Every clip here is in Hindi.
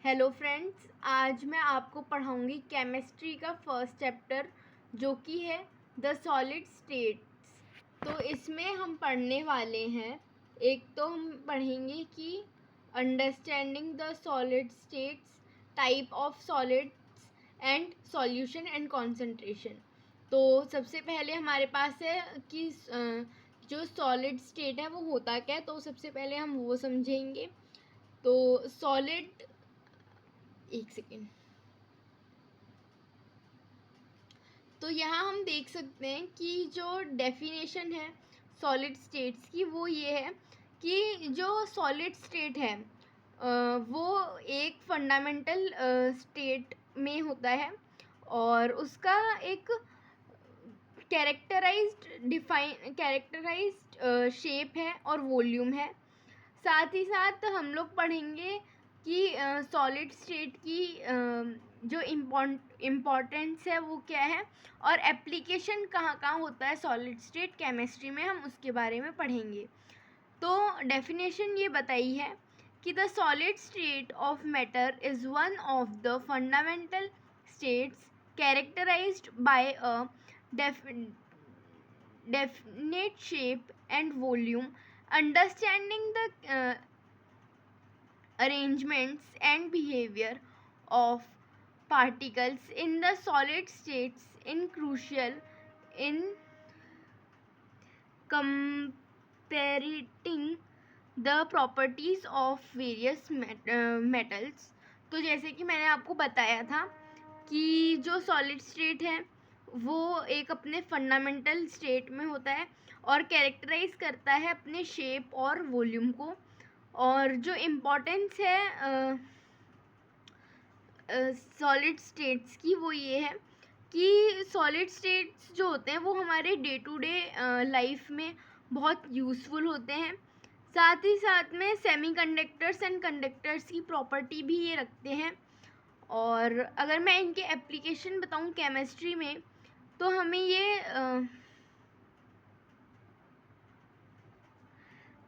हेलो फ्रेंड्स, आज मैं आपको पढ़ाऊंगी केमिस्ट्री का फर्स्ट चैप्टर जो कि है द सॉलिड स्टेट्स। तो इसमें हम पढ़ने वाले हैं, एक तो हम पढ़ेंगे कि understanding the solid states, type of solids and solution and concentration. तो सबसे पहले हमारे पास है कि जो सॉलिड स्टेट है वो होता क्या है, तो सबसे पहले हम वो समझेंगे। तो सॉलिड, एक सेकेंड। तो यहाँ हम देख सकते हैं कि जो डेफिनेशन है सॉलिड स्टेट्स की वो ये है कि जो सॉलिड स्टेट है वो एक फंडामेंटल स्टेट में होता है और उसका एक कैरेक्टराइज्ड शेप है और वॉल्यूम है। साथ ही साथ हम लोग पढ़ेंगे कि सॉलिड स्टेट की जो इम्पोर्टेंस है वो क्या है और एप्लीकेशन कहाँ कहाँ होता है सॉलिड स्टेट केमिस्ट्री में, हम उसके बारे में पढ़ेंगे। तो डेफिनेशन ये बताई है कि the solid state of matter is one of the fundamental states characterized by a definite shape and volume, understanding the arrangements and behavior of particles in the solid states in crucial in comparing the properties of various metals। तो जैसे कि मैंने आपको बताया था कि जो सॉलिड स्टेट है वो एक अपने फंडामेंटल स्टेट में होता है और कैरेक्टराइज करता है अपने शेप और वॉल्यूम को। और जो इम्पोर्टेंस है सॉलिड स्टेट्स की वो ये है कि सॉलिड स्टेट्स जो होते हैं वो हमारे डे टू डे लाइफ में बहुत यूज़फुल होते हैं। साथ ही साथ में सेमीकंडक्टर्स एंड कंडक्टर्स की प्रॉपर्टी भी ये रखते हैं। और अगर मैं इनके एप्लीकेशन बताऊं केमिस्ट्री में तो हमें ये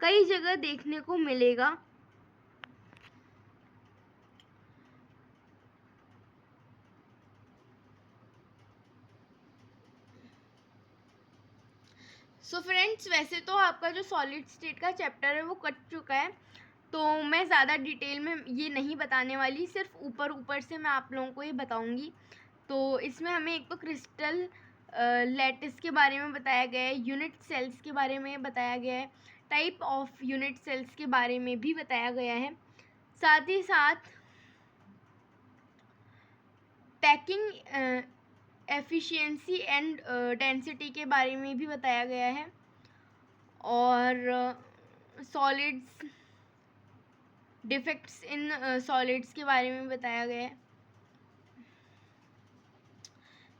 कई जगह देखने को मिलेगा। सो फ्रेंड्स, वैसे तो आपका जो सॉलिड स्टेट का चैप्टर है वो कट चुका है, तो मैं ज़्यादा डिटेल में ये नहीं बताने वाली, सिर्फ ऊपर ऊपर से मैं आप लोगों को ये बताऊंगी। तो इसमें हमें एक तो क्रिस्टल लैटिस के बारे में बताया गया है, यूनिट सेल्स के बारे में बताया गया है, टाइप ऑफ यूनिट सेल्स के बारे में भी बताया गया है। साथ ही साथ पैकिंग एफिशिएंसी एंड डेंसिटी के बारे में भी बताया गया है और सॉलिड्स डिफेक्ट्स इन सॉलिड्स के बारे में बताया गया है।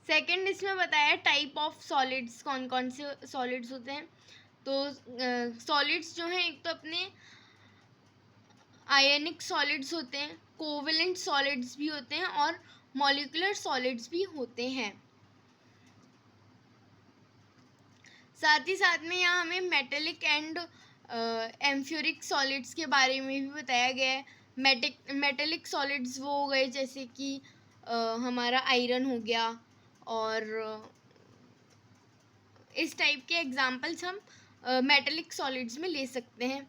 सेकंड इसमें बताया टाइप ऑफ सॉलिड्स, कौन कौन से सॉलिड्स होते हैं। तो सॉलिड्स जो हैं एक तो अपने आयनिक सॉलिड्स होते हैं, कोवेलेंट सॉलिड्स भी होते हैं और मॉलिक्यूलर सॉलिड्स भी होते हैं। साथ ही साथ में यहाँ हमें मेटेलिक एंड एम्फ्यूरिक सॉलिड्स के बारे में भी बताया गया है। मेटेलिक सॉलिड्स वो हो गए जैसे कि हमारा आयरन हो गया, और इस टाइप के एग्जांपल्स हम मेटेलिक सॉलिड्स में ले सकते हैं।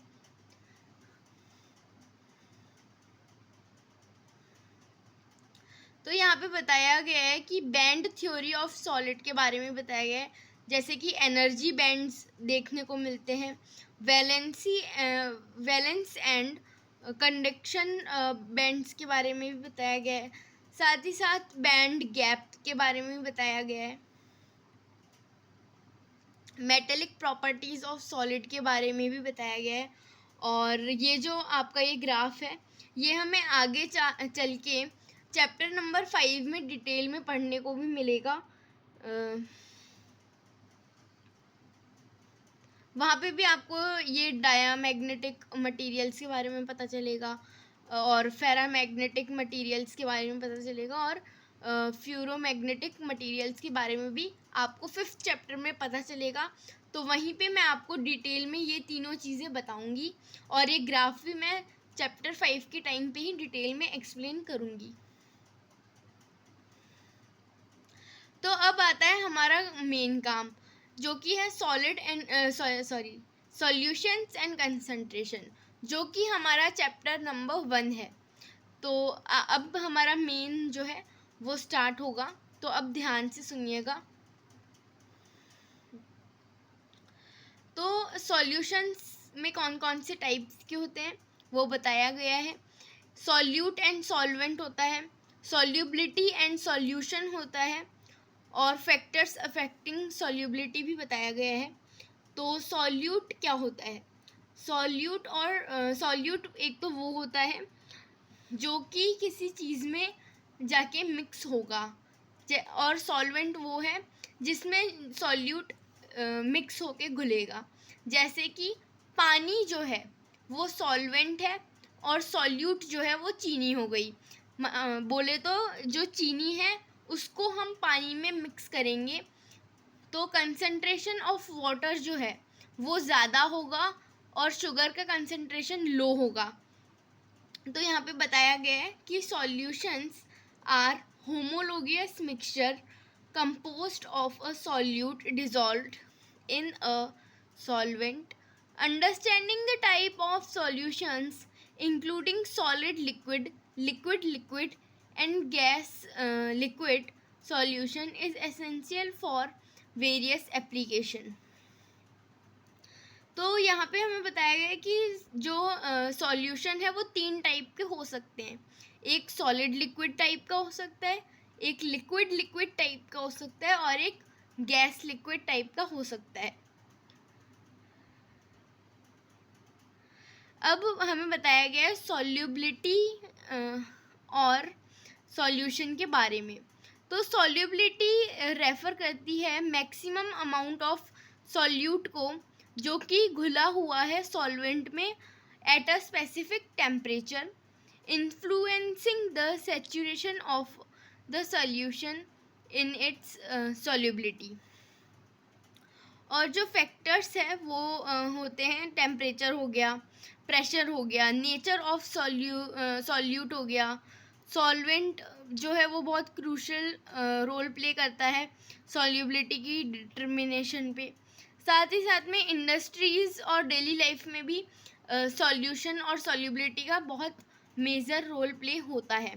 तो यहाँ पे बताया गया है कि बैंड थ्योरी ऑफ सॉलिड के बारे में बताया गया है, जैसे कि एनर्जी बैंड्स देखने को मिलते हैं, वैलेंस एंड कंडक्शन बैंड्स के बारे में भी बताया गया है। साथ ही साथ बैंड गैप के बारे में भी बताया गया है। मेटेलिक प्रॉपर्टीज़ ऑफ सॉलिड के बारे में भी बताया गया है। और ये जो आपका ये ग्राफ है ये हमें आगे चल के चैप्टर नंबर 5 में डिटेल में पढ़ने को भी मिलेगा। वहाँ पे भी आपको ये डायामैग्नेटिक मटेरियल्स के बारे में पता चलेगा और फेरामैग्नेटिक मटेरियल्स के बारे में पता चलेगा और फ्यूरोमैग्नेटिक मटेरियल्स के बारे में भी आपको 5th चैप्टर में पता चलेगा। तो वहीं पे मैं आपको डिटेल में ये तीनों चीज़ें बताऊंगी और ये ग्राफ भी मैं चैप्टर 5 के टाइम पे ही डिटेल में एक्सप्लेन करूँगी। तो अब आता है हमारा मेन काम, जो कि है सॉल्यूशंस एंड कंसंट्रेशन, जो कि हमारा चैप्टर नंबर 1 है। तो अब हमारा मेन जो है वो स्टार्ट होगा, तो अब ध्यान से सुनिएगा। तो सॉल्यूशंस में कौन कौन से टाइप्स के होते हैं वो बताया गया है। सॉल्यूट एंड सॉल्वेंट होता है, सॉल्युबिलिटी एंड सॉल्यूशन होता है, और फैक्टर्स अफेक्टिंग सॉल्युबिलिटी भी बताया गया है। तो सॉल्यूट क्या होता है? सॉल्यूट एक तो वो होता है जो कि किसी चीज़ में जाके मिक्स होगा, और सॉल्वेंट वो है जिसमें सॉल्यूट मिक्स होके घुलेगा। जैसे कि पानी जो है वो सॉल्वेंट है, और सॉल्यूट जो है वो चीनी हो गई। बोले तो जो चीनी है उसको हम पानी में मिक्स करेंगे तो कंसंट्रेशन ऑफ वाटर जो है वो ज़्यादा होगा और शुगर का कंसंट्रेशन लो होगा। तो यहाँ पे बताया गया है कि solutions are homogeneous mixture composed of a solute dissolved in a solvent. Understanding the type of solutions including solid liquid, liquid and gas liquid solution is essential for various application. तो यहाँ पे हमें बताया गया है कि जो सॉल्यूशन है वो 3 टाइप के हो सकते हैं। एक सॉलिड लिक्विड टाइप का हो सकता है, एक लिक्विड टाइप का हो सकता है, और एक गैस लिक्विड टाइप का हो सकता है। अब हमें बताया गया है सॉल्युबिलिटी और सॉल्यूशन के बारे में। तो सॉल्युबिलिटी रेफर करती है मैक्सिमम अमाउंट ऑफ सॉल्यूट को जो कि घुला हुआ है सॉल्वेंट में at a specific temperature, influencing the saturation of the solution in its solubility. और जो फैक्टर्स है वो होते हैं टेम्परेचर हो गया, प्रेशर हो गया, नेचर ऑफ सॉल्यूट हो गया। सॉल्वेंट जो है वो बहुत क्रूशल रोल प्ले करता है सॉल्युबिलिटी की डिटर्मिनेशन पे। साथ ही साथ में इंडस्ट्रीज़ और डेली लाइफ में भी सॉल्यूशन और सॉल्युबिलिटी का बहुत मेजर रोल प्ले होता है।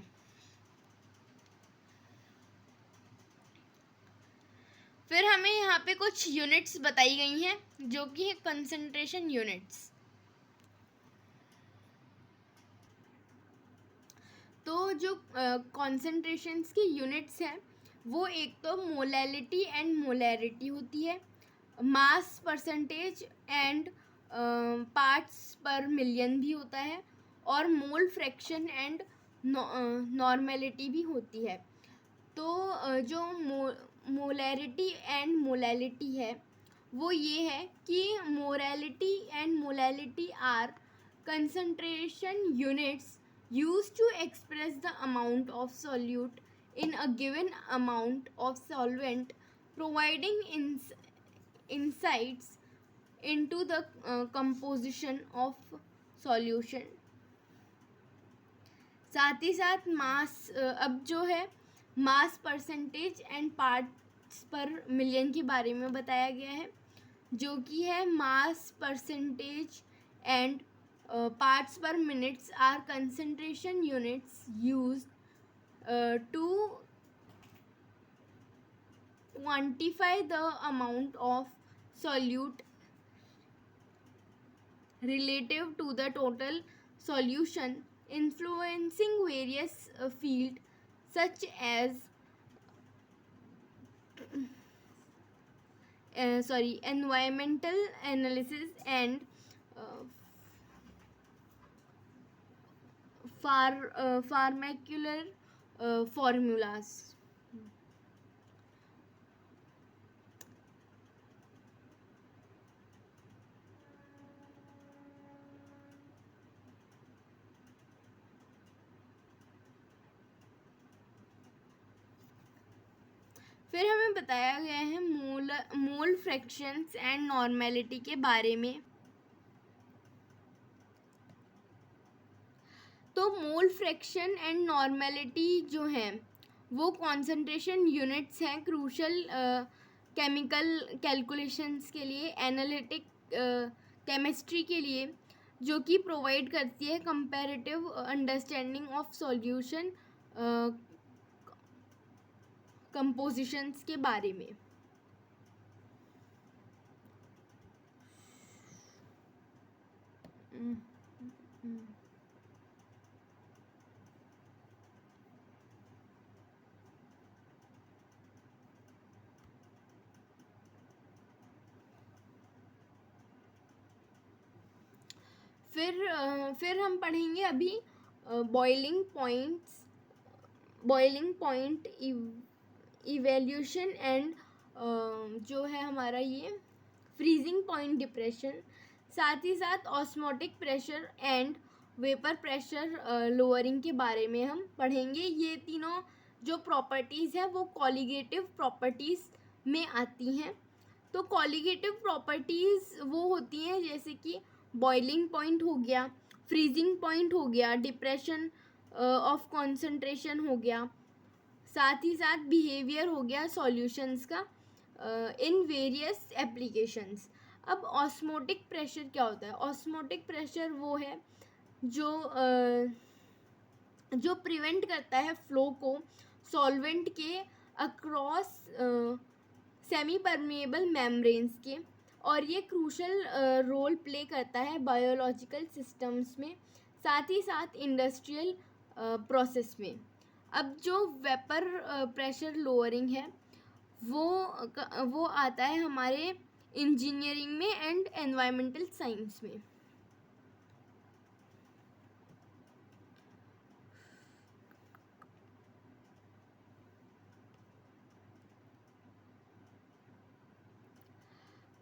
फिर हमें यहाँ पे कुछ यूनिट्स बताई गई हैं जो कि है कंसंट्रेशन यूनिट्स। तो जो कॉन्सेंट्रेशंस की यूनिट्स हैं वो एक तो मोलैलिटी एंड मोलैरिटी होती है, मास परसेंटेज एंड पार्ट्स पर मिलियन भी होता है, और मोल फ्रैक्शन एंड नॉर्मेलिटी भी होती है। तो जो मोलैरिटी एंड मोलैलिटी है वो ये है कि molality and molality are concentration units used to express the amount of solute in a given amount of solvent, providing insights into the composition of solution. साथ ही साथ मास, अब जो है मास परसेंटेज एंड पार्ट्स पर मिलियन के बारे में बताया गया है, जो कि है mass percentage and parts per minutes are concentration units used to quantify the amount of solute relative to the total solution, influencing various fields such as environmental analysis and pharmacular formulas. फिर हमें बताया गया है मोल फ्रैक्शंस एंड नॉर्मेलिटी के बारे में। तो मोल फ्रैक्शन एंड नॉर्मेलिटी जो हैं वो कॉन्सेंट्रेशन यूनिट्स हैं क्रूशल केमिकल कैलकुलेशंस के लिए, एनालिटिक केमिस्ट्री के लिए, जो कि प्रोवाइड करती है comparative understanding of solution compositions के बारे में। फिर हम पढ़ेंगे अभी बॉइलिंग पॉइंट इवैल्यूएशन एंड जो है हमारा ये फ्रीजिंग पॉइंट डिप्रेशन, साथ ही साथ osmotic pressure and vapour pressure lowering के बारे में हम पढ़ेंगे। ये तीनों जो प्रॉपर्टीज़ है वो कॉलिगेटिव प्रॉपर्टीज़ में आती हैं। तो कॉलिगेटिव प्रॉपर्टीज़ वो होती हैं जैसे कि बॉइलिंग पॉइंट हो गया, फ्रीजिंग पॉइंट हो गया, डिप्रेशन ऑफ कॉन्सेंट्रेशन हो गया, साथ ही साथ बिहेवियर हो गया सॉल्यूशंस का इन वेरियस एप्लीकेशंस। अब ऑस्मोटिक प्रेशर क्या होता है? ऑस्मोटिक प्रेशर वो है जो प्रिवेंट करता है फ्लो को सॉल्वेंट के अक्रॉस सेमी परमिएबल मेम्ब्रेन्स के, और ये क्रूशल रोल प्ले करता है बायोलॉजिकल सिस्टम्स में, साथ ही साथ इंडस्ट्रियल प्रोसेस में। अब जो वेपर प्रेशर लोअरिंग है वो आता है हमारे इंजीनियरिंग में एंड एनवायरमेंटल साइंस में।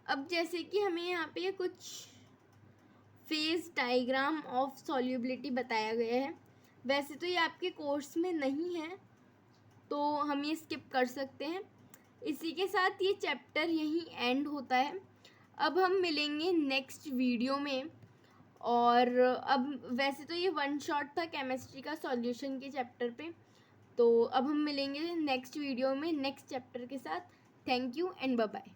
अब जैसे कि हमें यहाँ पे कुछ फेज डायग्राम ऑफ सॉल्युबिलिटी बताया गया है। वैसे तो ये आपके कोर्स में नहीं है तो हम ये स्किप कर सकते हैं। इसी के साथ ये चैप्टर यहीं एंड होता है। अब हम मिलेंगे नेक्स्ट वीडियो में, और अब वैसे तो ये वन शॉट था केमिस्ट्री का सॉल्यूशन के चैप्टर पे, तो अब हम मिलेंगे नेक्स्ट वीडियो में नेक्स्ट चैप्टर के साथ। Thank you and bye bye.